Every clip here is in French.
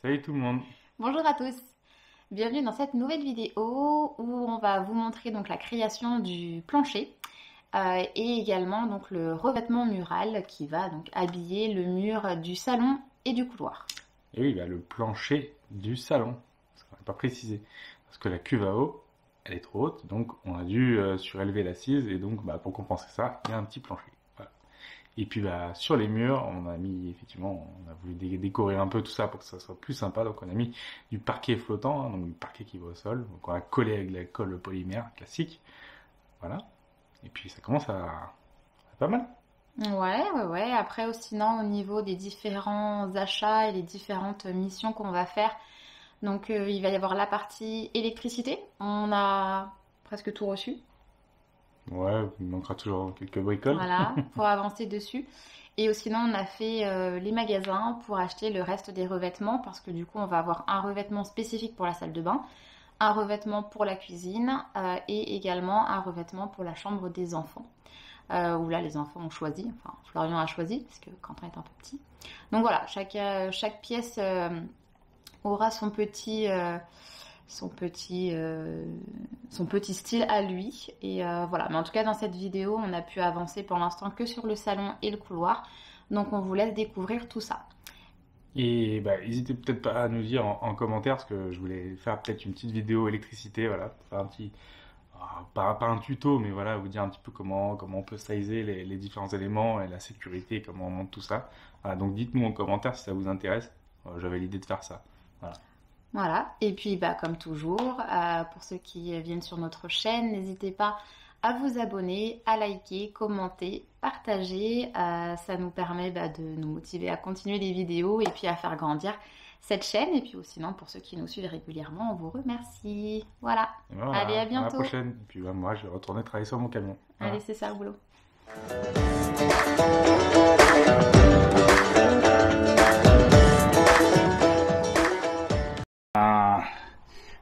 Salut tout le monde. Bonjour à tous, bienvenue dans cette nouvelle vidéo où on va vous montrer donc la création du plancher et également donc le revêtement mural qui va donc habiller le mur du salon et du couloir. Et oui, le plancher du salon, parce qu'on n'a pas précisé, parce que la cuve à eau, elle est trop haute, donc on a dû surélever l'assise, et donc pour compenser ça, il y a un petit plancher. Voilà. Et puis sur les murs, on a mis, effectivement, on a voulu décorer un peu tout ça pour que ça soit plus sympa, donc on a mis du parquet flottant, hein, donc du parquet qui va au sol, donc on a collé avec de la colle polymère classique, voilà, et puis ça commence à être pas mal. Ouais. Après sinon au niveau des différents achats et les différentes missions qu'on va faire, donc il va y avoir la partie électricité, on a presque tout reçu. Ouais, il manquera toujours quelques bricoles. Voilà, pour avancer dessus. Et sinon, on a fait les magasins pour acheter le reste des revêtements parce que du coup, on va avoir un revêtement spécifique pour la salle de bain, un revêtement pour la cuisine et également un revêtement pour la chambre des enfants. Où là, les enfants ont choisi, enfin, Florian a choisi parce que Quentin est un peu petit. Donc voilà, chaque pièce aura son petit style à lui. Et voilà. Mais en tout cas, dans cette vidéo, on a pu avancer pour l'instant que sur le salon et le couloir. Donc, on vous laisse découvrir tout ça. Et n'hésitez peut-être pas à nous dire en commentaire, parce que je voulais faire peut-être une petite vidéo électricité, voilà, pour faire un petit, pas un tuto, mais voilà, vous dire un petit peu comment on peut styliser les différents éléments et la sécurité, comment on monte tout ça. Voilà, donc dites-nous en commentaire si ça vous intéresse. J'avais l'idée de faire ça. Voilà. Voilà. Et puis, comme toujours, pour ceux qui viennent sur notre chaîne, n'hésitez pas à vous abonner, à liker, commenter, partager. Ça nous permet de nous motiver à continuer les vidéos et puis à faire grandir cette chaîne. Et puis sinon, pour ceux qui nous suivent régulièrement, on vous remercie. Voilà. Voilà, Allez, à à la bientôt. prochaine. Et puis moi, je vais retourner travailler sur mon camion. Voilà. Allez, c'est ça le boulot.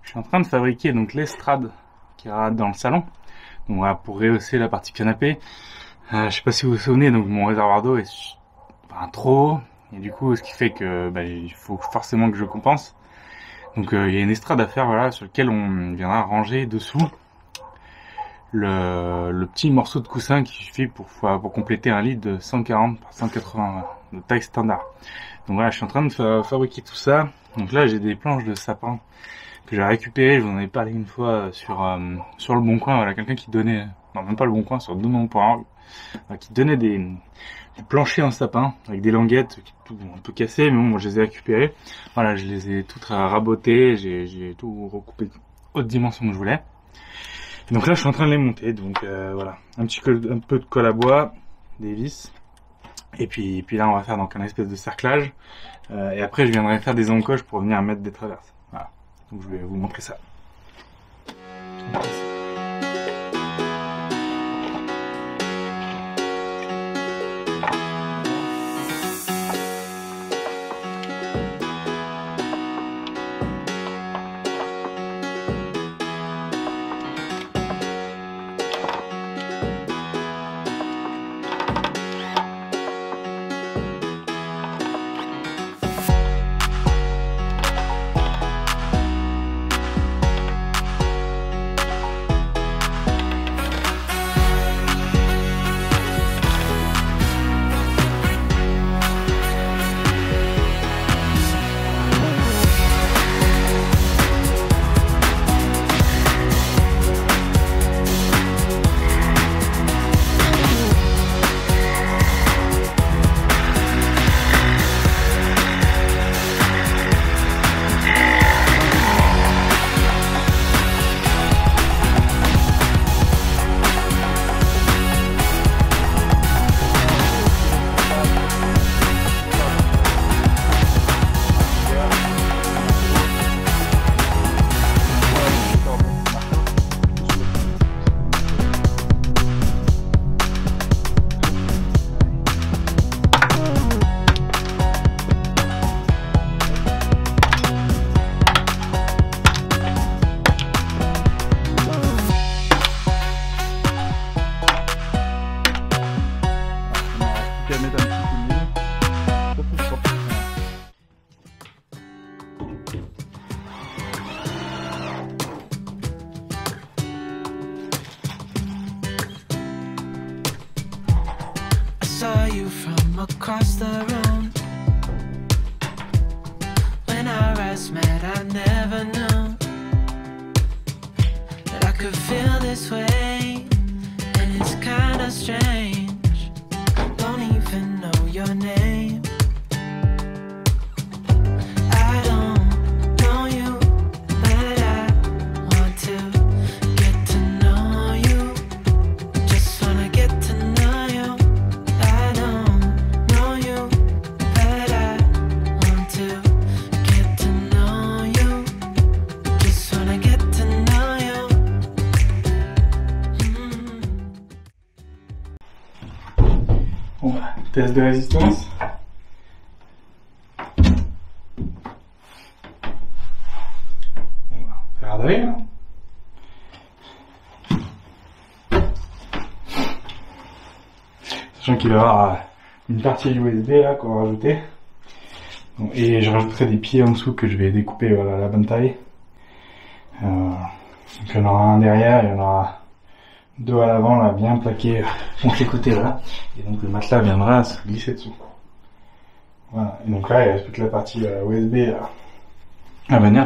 Je suis en train de fabriquer donc l'estrade qui ira dans le salon. Donc voilà, pour rehausser la partie canapé. Je sais pas si vous vous souvenez, donc mon réservoir d'eau est trop haut. Et du coup, ce qui fait que il faut forcément que je compense. Donc il y a une estrade à faire, voilà, sur lequel on viendra ranger dessous le petit morceau de coussin qui suffit pour compléter un lit de 140 par 180 de taille standard. Donc voilà, je suis en train de fabriquer tout ça. Donc là, j'ai des planches de sapin que j'ai récupérées. Je vous en ai parlé une fois sur le Bon Coin. Voilà, quelqu'un qui donnait, non même pas le Bon Coin, sur Donon.org, qui donnait du plancher en sapin avec des languettes un peu cassées, mais bon, moi je les ai récupérées. Voilà, je les ai toutes rabotées, j'ai tout recoupé haute dimension que je voulais. Et donc là, je suis en train de les monter. Donc voilà, un peu de colle à bois, des vis. Et puis là, on va faire donc un espèce de cerclage. Et après, je viendrai faire des encoches pour venir mettre des traverses. Voilà. Donc je vais vous montrer ça. I saw you from across the room. When our eyes met, I never knew that I could feel this way, and it's kinda strange. Don't even know your name. I don't know you, but I want to get to know you. Just wanna get to know you. I don't know you, but I want to get to know you. Just wanna get to know you. Bon, test de résistance. On va faire d'œil, là. Sachant qu'il va y avoir une partie USB là qu'on va rajouter. Bon, et je rajouterai des pieds en dessous que je vais découper voilà, à la bonne taille. Donc il y en aura un derrière, il y en aura deux à l'avant là, bien plaqués contre les côtés là. Et donc le matelas viendra se glisser dessous. Voilà, et donc là il reste plus que la partie USB à venir.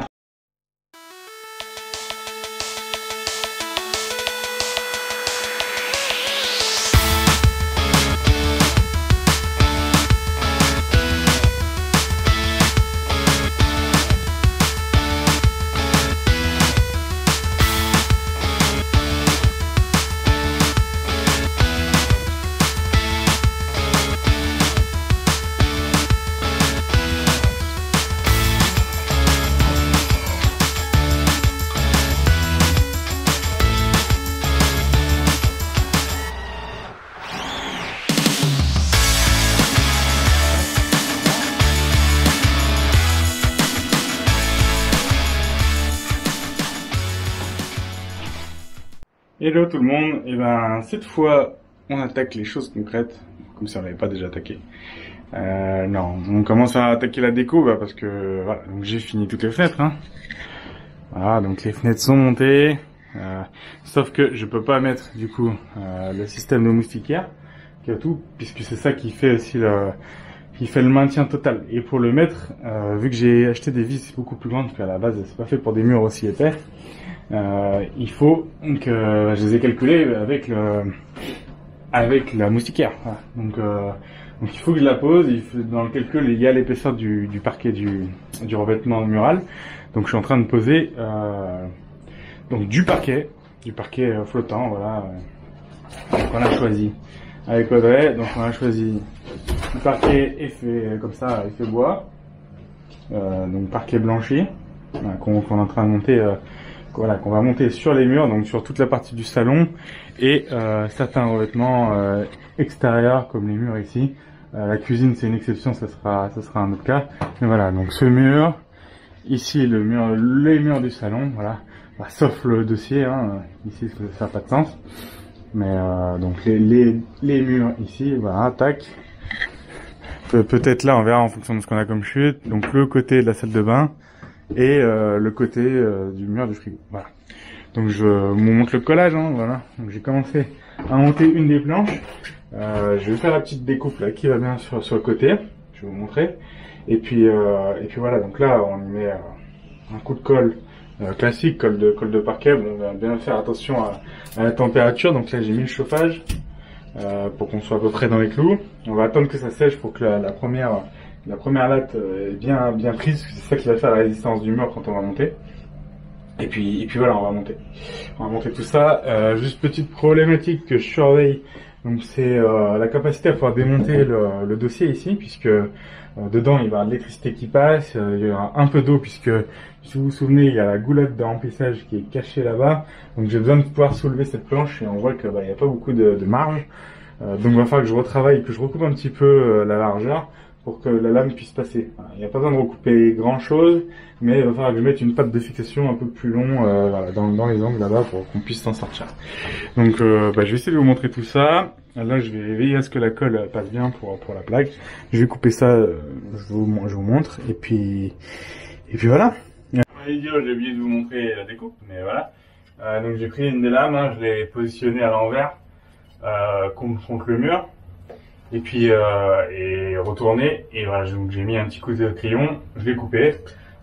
Hello tout le monde, et ben cette fois on attaque les choses concrètes, comme si on n'avait pas déjà attaqué. Non, on commence à attaquer la déco parce que voilà, donc j'ai fini toutes les fenêtres. Hein. Voilà, donc les fenêtres sont montées, sauf que je peux pas mettre du coup le système de moustiquaire, qui a tout, puisque c'est ça qui fait aussi le maintien total. Et pour le mettre, vu que j'ai acheté des vis beaucoup plus grandes, qu'à la base c'est pas fait pour des murs aussi épais. Il faut que je les ai calculés avec la moustiquaire. Voilà. Donc il faut que je la pose. Dans le calcul, il y a l'épaisseur du parquet du revêtement mural. Donc je suis en train de poser donc du parquet flottant. Voilà. Donc on a choisi avec Audrey. Donc on a choisi du parquet effet comme ça, effet bois. Donc parquet blanchi qu'on est en train de monter. Voilà, qu'on va monter sur les murs, donc sur toute la partie du salon, et certains revêtements extérieurs comme les murs ici. La cuisine c'est une exception, ça sera un autre cas. Mais voilà, donc ce mur, ici les murs du salon, voilà, bah, sauf le dossier, hein, ici ça n'a pas de sens. Mais donc les murs ici, voilà, tac. Peut-être là on verra en fonction de ce qu'on a comme chute. Donc le côté de la salle de bain. Et le côté du mur du frigo. Voilà. Donc je vous montre le collage. Hein, voilà. Donc j'ai commencé à monter une des planches. Je vais faire la petite découpe là qui va bien sur le côté. Je vais vous montrer. Et puis voilà. Donc là on y met un coup de colle classique, colle de parquet. Bon, on va bien faire attention à la température. Donc là j'ai mis le chauffage pour qu'on soit à peu près dans les clous. On va attendre que ça sèche pour que la première latte est bien prise, c'est ça qui va faire la résistance du mur quand on va monter. Et puis voilà, on va monter tout ça. Juste petite problématique que je surveille, donc c'est la capacité à pouvoir démonter le dossier ici, puisque dedans il va y avoir de l'électricité qui passe, il y aura un peu d'eau puisque si vous vous souvenez il y a la goulotte de remplissage qui est cachée là-bas, donc j'ai besoin de pouvoir soulever cette planche et on voit que il n'y a pas beaucoup de marge, donc il va falloir que je retravaille, que je recoupe un petit peu la largeur pour que la lame puisse passer. Il n'y a pas besoin de recouper grand chose, mais il va falloir que je mette une patte de fixation un peu plus long voilà, dans les angles là-bas pour qu'on puisse s'en sortir. Donc je vais essayer de vous montrer tout ça. Là je vais veiller à ce que la colle passe bien pour la plaque. Je vais couper ça, je vous montre, et puis Et puis voilà. Idiot, j'ai oublié de vous montrer la découpe, mais voilà. Donc j'ai pris une des lames, hein, je l'ai positionnée à l'envers contre le mur. Et puis et retourné, et voilà, donc j'ai mis un petit coup de crayon, je l'ai coupé.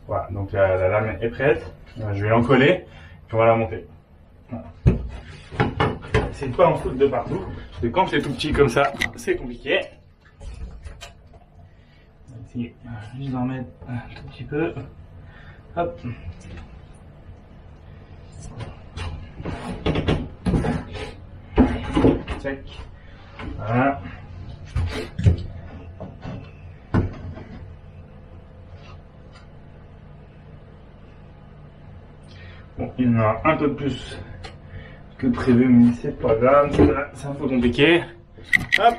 Voilà, donc la lame est prête. Je vais l'encoller, puis on va la monter. Voilà. C'est de pas en foutre de partout, parce que quand c'est tout petit comme ça, c'est compliqué. On va essayer juste d'en mettre un tout petit peu. Hop. Check. Voilà. Bon, il y en a un peu plus que prévu, mais c'est pas grave, c'est un peu compliqué. Hop.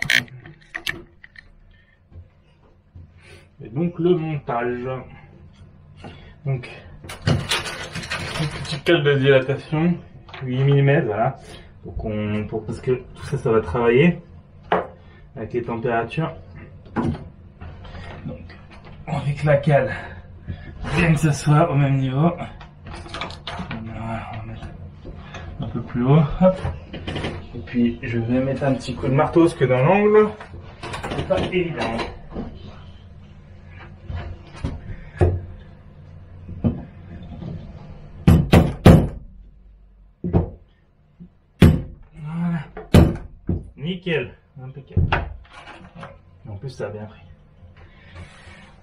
Et donc le montage. Donc, une petite cale de dilatation, 8 mm, voilà. Donc parce que tout ça, ça va travailler avec les températures. Donc, avec la cale, bien que ce soit au même niveau. Voilà, on va mettre un peu plus haut. Hop. Et puis, je vais mettre un petit coup de marteau, parce que dans l'angle, c'est pas évident. Nickel, impeccable. En plus, ça a bien pris.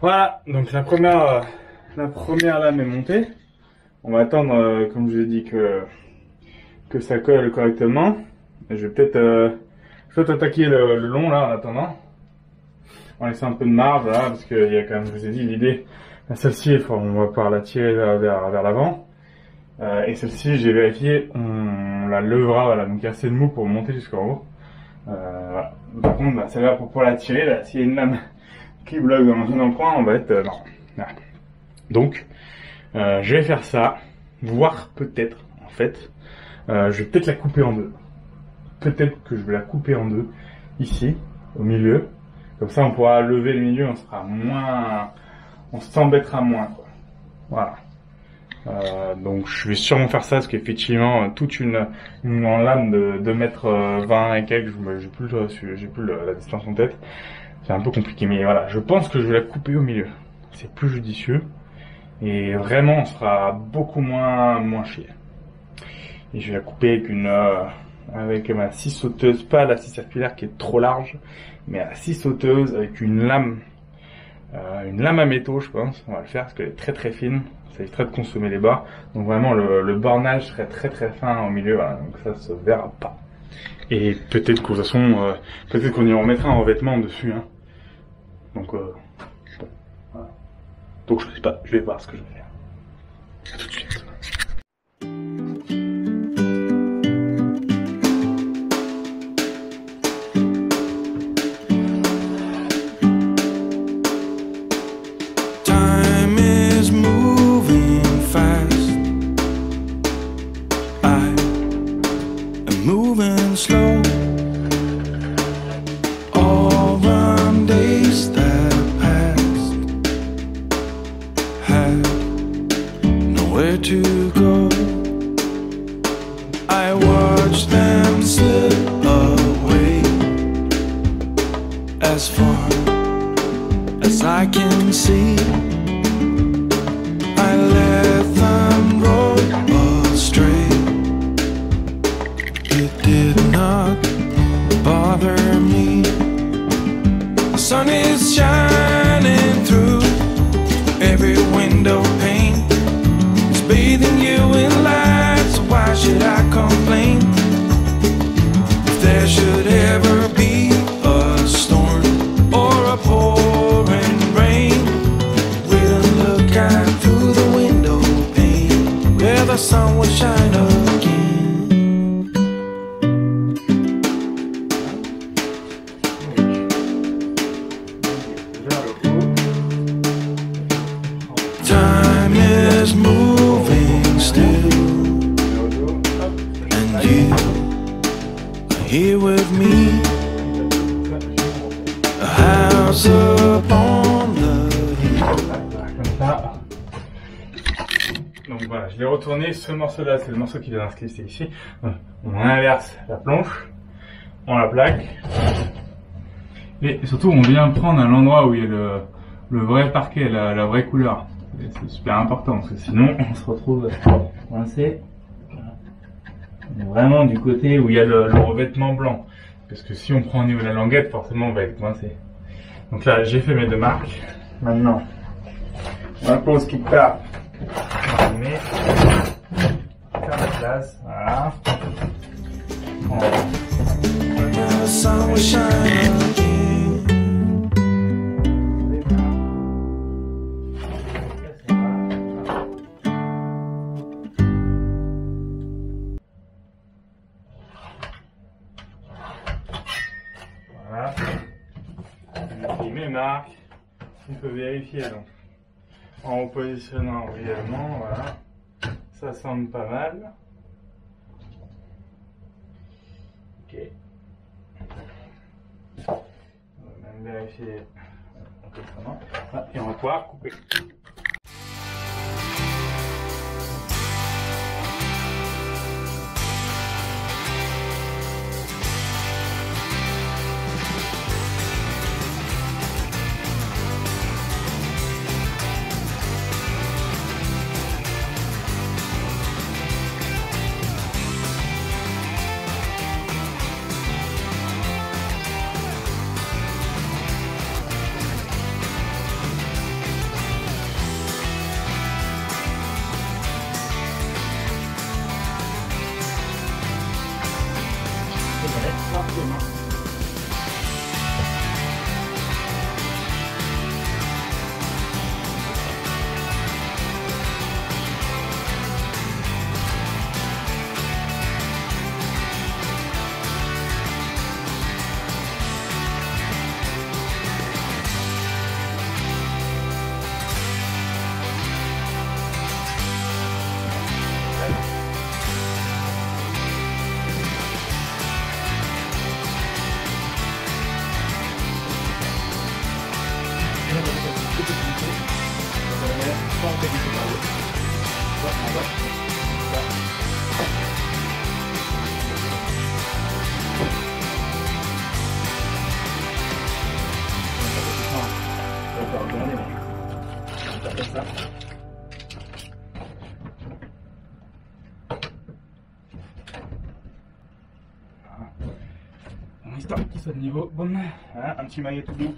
Voilà, donc la première lame est montée. On va attendre, comme je l'ai dit, que ça colle correctement. Et je vais peut-être attaquer le long là en attendant. On va laisser un peu de marge là, parce qu'il y a quand même, je vous ai dit, l'idée, celle-ci, on va pouvoir la tirer vers l'avant. Et celle-ci, j'ai vérifié, on la levera, voilà, donc il y a assez de mou pour monter jusqu'en haut. Voilà. Par contre, bah, celle-là, pour la tirer, là, s'il y a une lame qui bloque dans le coin, on va être non. Voilà. Donc, je vais faire ça, voire peut-être, en fait, je vais peut-être la couper en deux. Peut-être que je vais la couper en deux, ici, au milieu. Comme ça, on pourra lever le milieu, on s'embêtera moins, quoi. Voilà. Donc je vais sûrement faire ça parce qu'effectivement toute une lame de 2,20 m et quelques, j'ai plus la distance en tête, c'est un peu compliqué, mais voilà, je pense que je vais la couper au milieu, c'est plus judicieux et vraiment on sera beaucoup moins chier. Et je vais la couper avec ma scie sauteuse, pas la scie circulaire qui est trop large, mais la scie sauteuse avec une lame à métaux, je pense. On va le faire parce qu'elle est très très fine. Ça éviterait de consommer les bords. Donc vraiment le bornage serait très très fin au milieu. Voilà. Donc ça se verra pas. Et peut-être que de toute façon, peut-être qu'on y remettra un revêtement dessus. Hein. Donc bon, voilà. Donc je sais pas. Je vais voir ce que je vais faire. À tout de suite. Moving slow, all the days that passed had nowhere to go. I watched them slip away as far as I can see. I let them roll astray. It did not bother me. The sun is shining through every window pane. It's bathing you in light, so why should I complain? If there should ever be a storm or a pouring rain, we'll look out through the window pane where the sun will shine again. Time is moving still, and you are here with me. A house upon the hill. Comme ça. Donc voilà, je l'ai retourné. Ce morceau-là, c'est le morceau qui vient d'inscripter ici. On inverse la planche, on la plaque. Et surtout, on vient prendre à l'endroit où il y a le vrai parquet, la vraie couleur. C'est super important parce que sinon, on se retrouve coincé. On est vraiment du côté où il y a le revêtement blanc. Parce que si on prend au niveau de la languette, forcément, on va être coincé. Donc là, j'ai fait mes 2 marques. Maintenant, on pose qui tape. On met faire la place. Voilà. The sun will shine again. Voilà. J'ai pris mes marques. On peut vérifier donc. En repositionnant réellement, voilà. Ça semble pas mal. Ok. On va même vérifier complètement. Ah, et on va pouvoir couper. Histoire qu'il soit de niveau. Bon, voilà, un petit maillet tout doux.